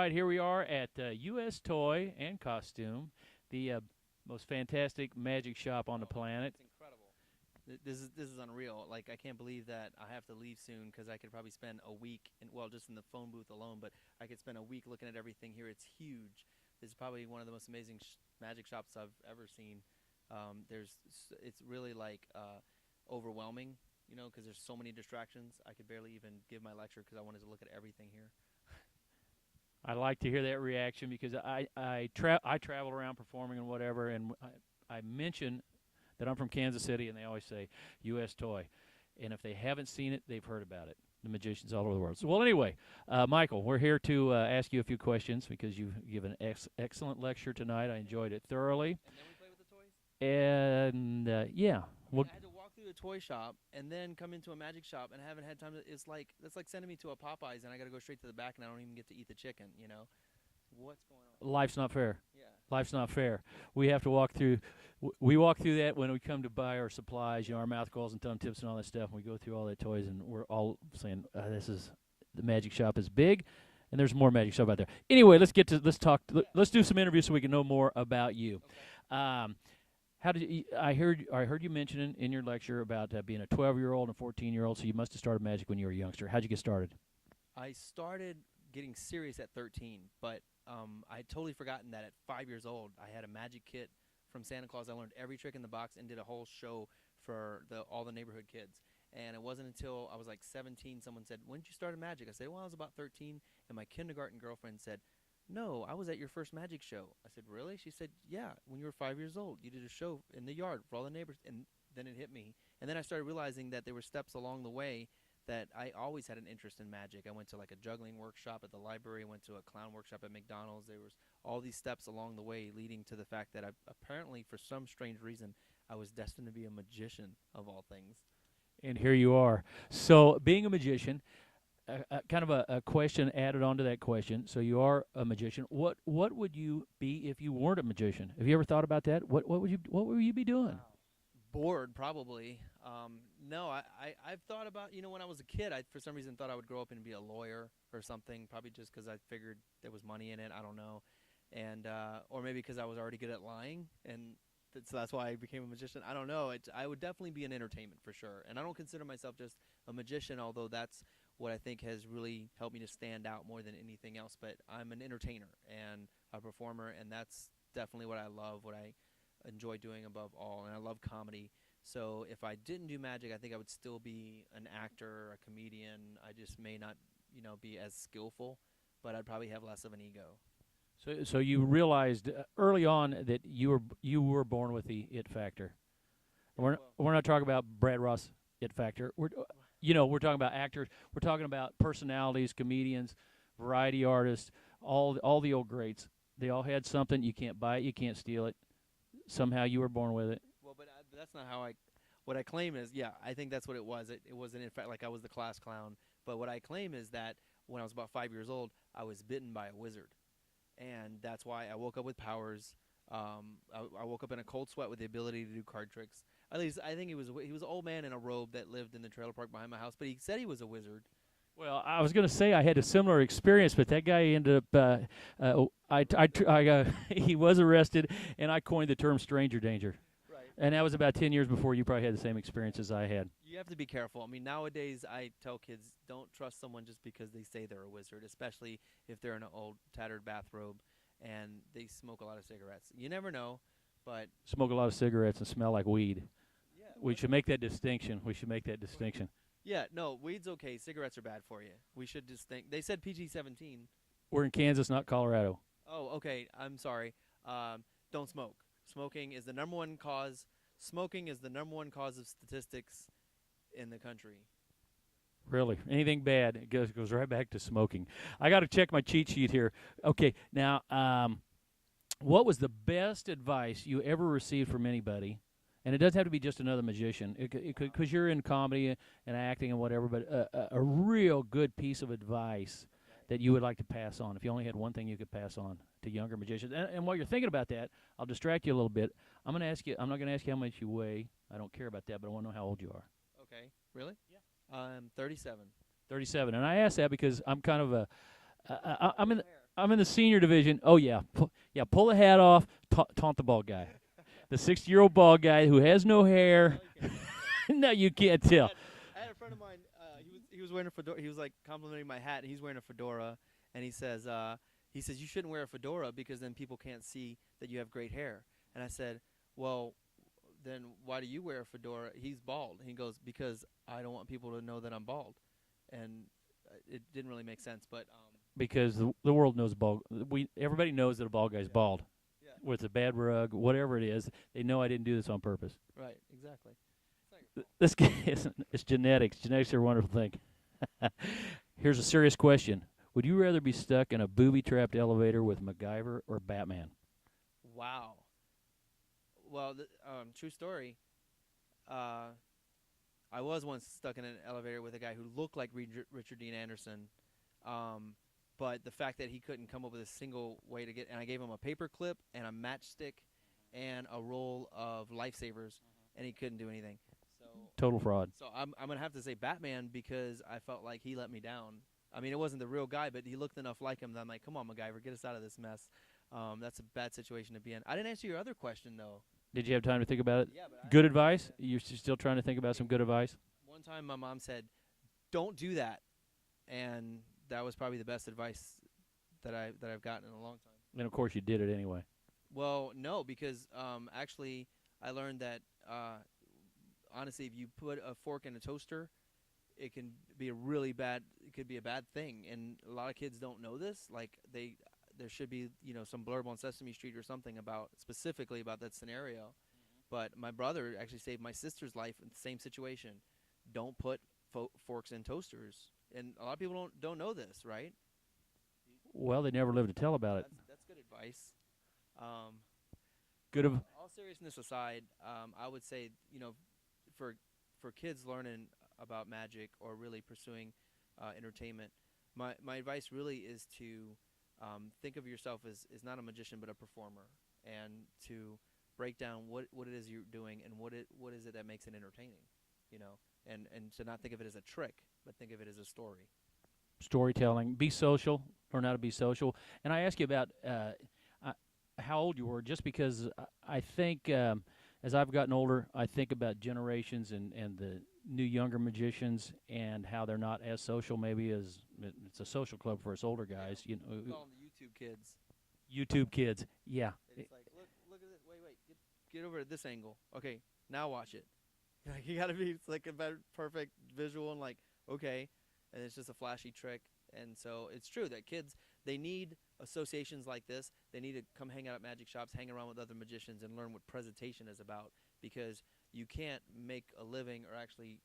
right, here we are at U.S. Toy and Costume, the most fantastic magic shop on the planet. It's incredible. This is unreal. Like I can't believe that I have to leave soon because I could probably spend a week just in the phone booth alone. But I could spend a week looking at everything here. It's huge. This is probably one of the most amazing magic shops I've ever seen. It's really like overwhelming, because there's so many distractions. I could barely even give my lecture because I wanted to look at everything here. I like to hear that reaction because I travel around performing and whatever, and I mention that I'm from Kansas City, and they always say U.S. Toy, and if they haven't seen it, they've heard about it. The magicians all over the world. So, well, anyway, Michael, we're here to ask you a few questions because you've given an excellent lecture tonight. I enjoyed it thoroughly. And then we play with the toys. And yeah, I had to walk through the toy shop and then come into a magic shop, and I haven't had time to. That's like sending me to a Popeyes, and I got to go straight to the back, and I don't even get to eat the chicken. What's going on? life's not fair. Yeah. Life's not fair. We have to walk through. We walk through that when we come to buy our supplies, our mouth calls and thumb tips and all that stuff. And we go through all that toys, and we're all saying, the magic shop is big, and there's more magic shop out there. Anyway, let's do some interviews so we can know more about you. Okay. How did you, I heard you mention in your lecture about being a 12-year-old and a 14-year-old, so you must have started magic when you were a youngster. How'd you get started? I started getting serious at 13, but I had totally forgotten that at 5 years old, I had a magic kit from Santa Claus. I learned every trick in the box and did a whole show for all the neighborhood kids. And it wasn't until I was like 17, someone said, "When did you start magic?" I said, "Well, I was about 13." And my kindergarten girlfriend said, "No, I was at your first magic show." I said, "Really?" She said, "Yeah, when you were 5 years old, you did a show in the yard for all the neighbors." And then it hit me. And then I started realizing that there were steps along the way that I always had an interest in magic. I went to like a juggling workshop at the library. I went to a clown workshop at McDonald's. There was all these steps along the way leading to the fact that apparently, for some strange reason, I was destined to be a magician of all things. And here you are. So, being a magician, kind of a question added on to that question. So, you are a magician. What would you be if you weren't a magician? Have you ever thought about that? What would you be doing? Wow. Bored, probably. No, I've thought about, when I was a kid, I for some reason thought I would grow up and be a lawyer or something, probably just because I figured there was money in it. I don't know. And or maybe because I was already good at lying, and so that's why I became a magician. I don't know. I would definitely be in entertainment for sure. And I don't consider myself just a magician, although that's what I think has really helped me to stand out more than anything else. But I'm an entertainer and a performer, and that's definitely what I love, what I enjoy doing above all. And I love comedy. So if I didn't do magic, I think I would still be an actor, a comedian. I just may not, be as skillful, but I'd probably have less of an ego. So you realized early on that you were born with the it factor. We're not talking about Brad Ross it factor. We're talking about actors. We're talking about personalities, comedians, variety artists, all the old greats. They all had something. You can't buy it. You can't steal it. Somehow you were born with it. Well, but that's not how what I claim is, yeah, I think that's what it was. It wasn't, in fact, like I was the class clown. But what I claim is that when I was about 5 years old, I was bitten by a wizard. And that's why I woke up with powers. I woke up in a cold sweat with the ability to do card tricks. At least I think he was an old man in a robe that lived in the trailer park behind my house. But he said he was a wizard. Well, I was going to say I had a similar experience, but that guy ended up. He was arrested, and I coined the term "stranger danger." Right. And that was about 10 years before you probably had the same experience as I had. You have to be careful. I mean, nowadays I tell kids, don't trust someone just because they say they're a wizard, especially if they're in an old tattered bathrobe and they smoke a lot of cigarettes. You never know, but Smoke a lot of cigarettes and smell like weed. yeah, We should make that distinction. Yeah, no, weed's okay. Cigarettes are bad for you. We should just think. They said PG-17. We're in Kansas, not Colorado. Oh, okay. I'm sorry. Don't smoke. Smoking is the number one cause. Smoking is the number one cause of statistics in the country. Really, anything bad, it goes right back to smoking. I got to check my cheat sheet here. Okay, now, what was the best advice you ever received from anybody? And it doesn't have to be just another magician. It could, because you're in comedy and acting and whatever. But a real good piece of advice that you would like to pass on, if you only had one thing you could pass on to younger magicians. And while you're thinking about that, I'll distract you a little bit. I'm going to ask you. I'm not going to ask you how much you weigh. I don't care about that, but I want to know how old you are. Okay. Really? Yeah. I'm 37. 37, and I ask that because I'm kind of I'm in. I'm in the senior division. Oh yeah, pull the hat off, taunt the bald guy, the 60-year-old bald guy who has no hair. No, you can't. No, you can't I tell. had, I had a friend of mine. He was wearing a fedora. He was like complimenting my hat. And he's wearing a fedora, and he says you shouldn't wear a fedora because then people can't see that you have great hair. And I said, well, then why do you wear a fedora? He's bald. And he goes, because I don't want people to know that I'm bald. And it didn't really make sense, but Because the world knows bald. Everybody knows that a bald guy's bald. yeah, With a bad rug, whatever it is, they know I didn't do this on purpose. right, exactly. It's not your fault. This guy it's genetics. Genetics are a wonderful thing. Here's a serious question: would you rather be stuck in a booby-trapped elevator with MacGyver or Batman? Wow. Well, true story. Uh, I was once stuck in an elevator with a guy who looked like Richard Dean Anderson, but the fact that he couldn't come up with a single way to get, and I gave him a paper clip and a matchstick and a roll of lifesavers, and he couldn't do anything. So, Total fraud. so I'm gonna have to say Batman because I felt like he let me down. I mean, it wasn't the real guy, but he looked enough like him that I'm like, come on, MacGyver, get us out of this mess. That's a bad situation to be in. I didn't answer your other question though. Did you have time to think about it? Yeah, but Good advice? You're still trying to think about some good advice? one time my mom said, "Don't do that," and that was probably the best advice that I've gotten in a long time. And of course you did it anyway. Well, no, because actually I learned that honestly, if you put a fork in a toaster, it can be a really bad. It could be a bad thing, and a lot of kids don't know this. Like there should be some blurb on Sesame Street or something about specifically about that scenario. But my brother actually saved my sister's life in the same situation. Don't put forks in toasters, and a lot of people don't know this, right? Well, they never lived to tell about it. That's good advice. Um, Good of all seriousness aside, I would say for kids learning about magic or really pursuing entertainment, my advice really is to think of yourself as not a magician but a performer, and to break down what it is you're doing and what is it that makes it entertaining, and to not think of it as a trick but think of it as a story. storytelling. Be social. Learn how to be social. And I ask you about how old you were, just because I think as I've gotten older, I think about generations and the new younger magicians and how they're not as social maybe as it's a social club for us older guys. We call them the YouTube kids. YouTube kids. Yeah. It's like, look at this. Wait, get over at this angle. Okay, now watch it. Like you gotta be, it's like a better, perfect visual and like, okay, and it's just a flashy trick. And so it's true that kids, they need associations like this. They need to come hang out at magic shops, hang around with other magicians, and learn what presentation is about. Because you can't make a living or actually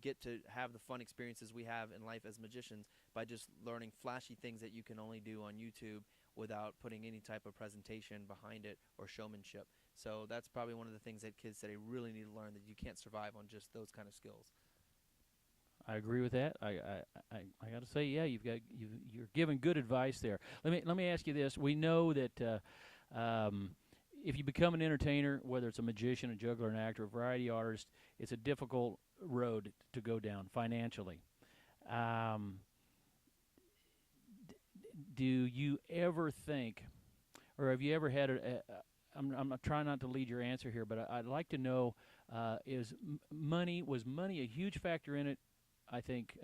get to have the fun experiences we have in life as magicians by just learning flashy things that you can only do on YouTube without putting any type of presentation behind it or showmanship. So that's probably one of the things that kids today really need to learn, that you can't survive on just those kind of skills. I agree with that. I got to say, yeah, you're giving good advice there. Let me ask you this. We know that if you become an entertainer, whether it's a magician, a juggler, an actor, a variety artist, it's a difficult road to go down financially. Do you ever think, or have you ever had I'm not trying not to lead your answer here, but I'd like to know: was money a huge factor in it? I think.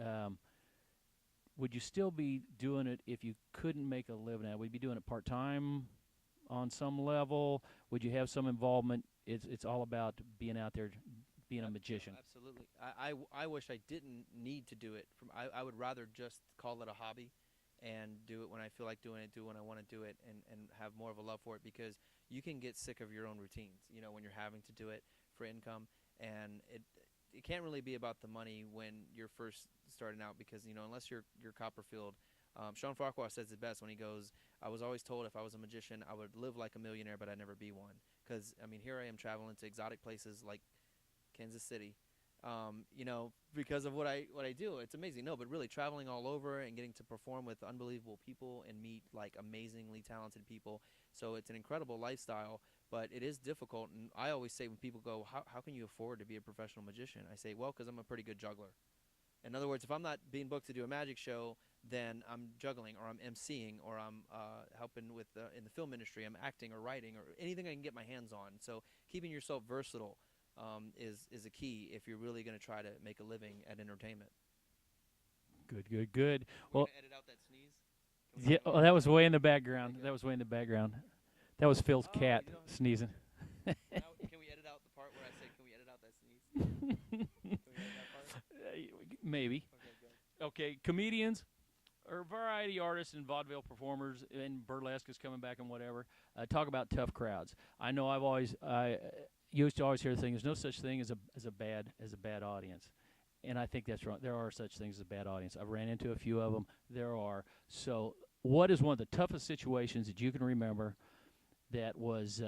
Would you still be doing it if you couldn't make a living at it? Would you be doing it part time on some level? Would you have some involvement? It's all about being out there, being a magician. Absolutely. I wish I didn't need to do it. I would rather just call it a hobby and do it when I feel like doing it, do it when I want to do it, and have more of a love for it, because you can get sick of your own routines, when you're having to do it for income. And it can't really be about the money when you're first starting out, because unless you're Copperfield, Sean Farquhar says it best when he goes, "I was always told if I was a magician, I would live like a millionaire, but I'd never be one." Because here I am traveling to exotic places like Kansas City, because of what I do. It's amazing. No, but really traveling all over and getting to perform with unbelievable people and meet like amazingly talented people. So it's an incredible lifestyle. But it is difficult, and I always say when people go, how can you afford to be a professional magician? I say, well, because I'm a pretty good juggler. In other words, if I'm not being booked to do a magic show, then I'm juggling, or I'm emceeing, or I'm helping with in the film industry. I'm acting or writing or anything I can get my hands on. So keeping yourself versatile is a key if you're really going to try to make a living at entertainment. Good, good, good. We're Well, gonna edit out that sneeze. yeah, Can we oh, that edit was that way out? in the background. Okay, That good. was way in the background. That was Phil's Oh, cat you don't. sneezing. Now, can we edit out the part where I said, "Can we edit out that sneeze"? Can we edit that part? Maybe. Okay, good. Okay, comedians or variety artists and vaudeville performers and burlesque is coming back and whatever. Talk about tough crowds. I know I used to always hear the thing. There's no such thing as a bad audience, and I think that's wrong. There are such things as a bad audience. I've ran into a few of them. There are. So, what is one of the toughest situations that you can remember that was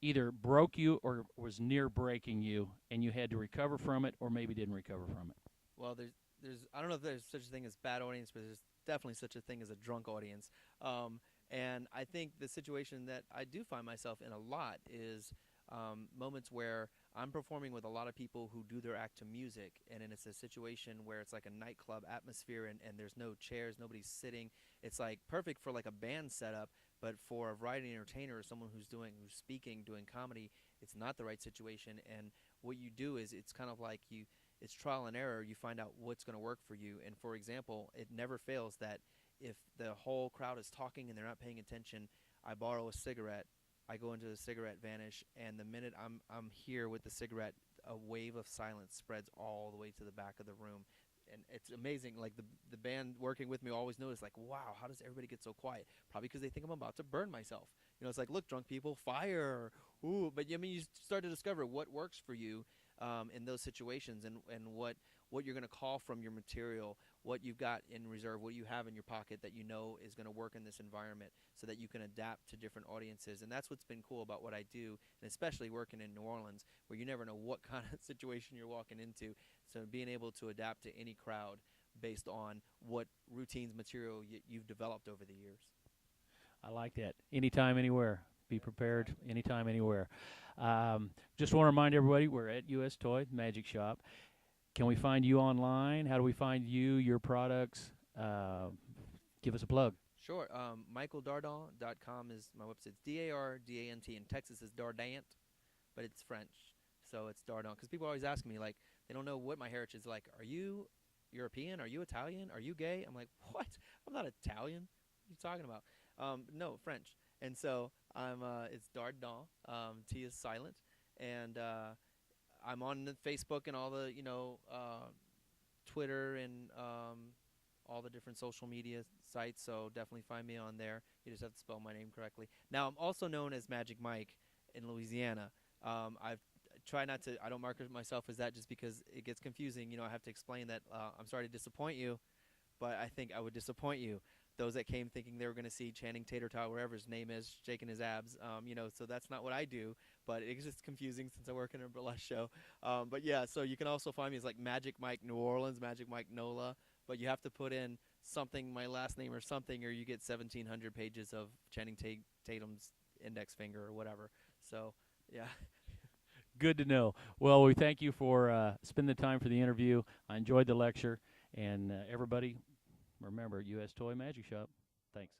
either broke you or was near breaking you, and you had to recover from it, or maybe didn't recover from it? Well, there's I don't know if there's such a thing as bad audience, but there's definitely such a thing as a drunk audience. And I think the situation that I do find myself in a lot is moments where I'm performing with a lot of people who do their act to music, and then it's a situation where it's like a nightclub atmosphere, and there's no chairs, nobody's sitting. It's like perfect for like a band setup, but for a writing entertainer or someone who's speaking, doing comedy, it's not the right situation. And what you do is it's kind of like it's trial and error. You find out what's going to work for you. And for example, it never fails that if the whole crowd is talking and they're not paying attention, I borrow a cigarette. I go into the cigarette vanish, and the minute I'm here with the cigarette, a wave of silence spreads all the way to the back of the room. And it's amazing. Like the band working with me always notice, like, wow, how does everybody get so quiet? Probably because they think I'm about to burn myself. It's like, look, drunk people, fire. Ooh, but I mean, you start to discover what works for you in those situations, and what you're going to call from your material, what you've got in reserve, what you have in your pocket that you know is going to work in this environment, so that you can adapt to different audiences. And that's what's been cool about what I do, and especially working in New Orleans, where you never know what kind of situation you're walking into. So being able to adapt to any crowd based on what routines, material you've developed over the years. I like that. Anytime, anywhere. Be Yeah, prepared. exactly. Anytime, anywhere. Just want to remind everybody we're at US Toy Magic Shop. Can we find you online? How do we find you, your products? Give us a plug. Sure. MichaelDardant.com is my website. It's Dardant. In Texas is Dardant, but it's French, so it's Dardant. Because people always ask me, like, they don't know what my heritage is like. Are you European? Are you Italian? Are you gay? I'm like, what? I'm not Italian. What are you talking about? No, French. And so it's Dardant. T is silent, and I'm on the Facebook and all the Twitter and all the different social media sites. So definitely find me on there. You just have to spell my name correctly. Now I'm also known as Magic Mike in Louisiana. I've tried not to. I don't market myself as that just because it gets confusing. I have to explain that I'm sorry to disappoint you, but I think I would disappoint you. Those that came thinking they were going to see Channing Tater Tot, wherever his name is, shaking his abs. So that's not what I do. But it's just confusing since I work in a burlesque show. But yeah, so you can also find me as like Magic Mike New Orleans, Magic Mike NOLA. But you have to put in something, my last name or something, or you get 1,700 pages of Channing Tatum's index finger or whatever. So yeah. Good to know. Well, we thank you for spending the time for the interview. I enjoyed the lecture. And everybody, remember, US Toy Magic Shop. Thanks.